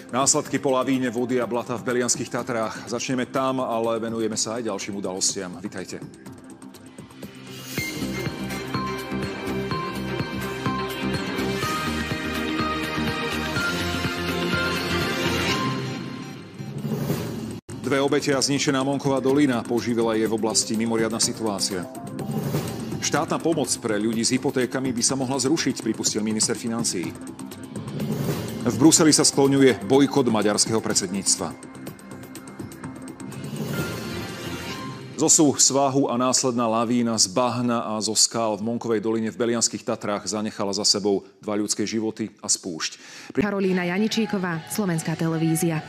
Následky po lavíne vody a blata v Belianských Tatrách. Začneme tam, ale venujeme sa aj ďalším udalostiam. Vitajte. Dve obete a zničená Monková dolina. Poživila je v oblasti mimoriadna situácia. Štátna pomoc pre ľudí s hypotékami by sa mohla zrušiť, pripustil minister financií. V Bruseli sa skloňuje bojkot maďarského predsedníctva. Zosuv svahu a následná lavína z bahna a zo skál v Monkovej doline v Belianských Tatrách zanechala za sebou 2 ľudské životy a spúšť. Karolína Janičíková, Slovenská televízia.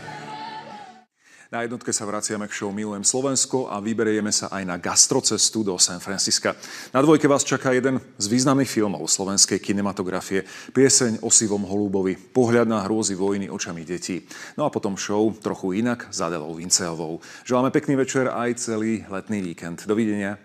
Na jednotke sa vraciame k show Milujem Slovensko a vyberieme sa aj na gastrocestu do San Francisca. Na dvojke vás čaká jeden z významných filmov slovenskej kinematografie. Pieseň o sivom holúbovi. Pohľad na hrôzy vojny očami detí. No a potom show trochu inak s Adelou Vinceovou. Želáme pekný večer aj celý letný víkend. Dovidenia.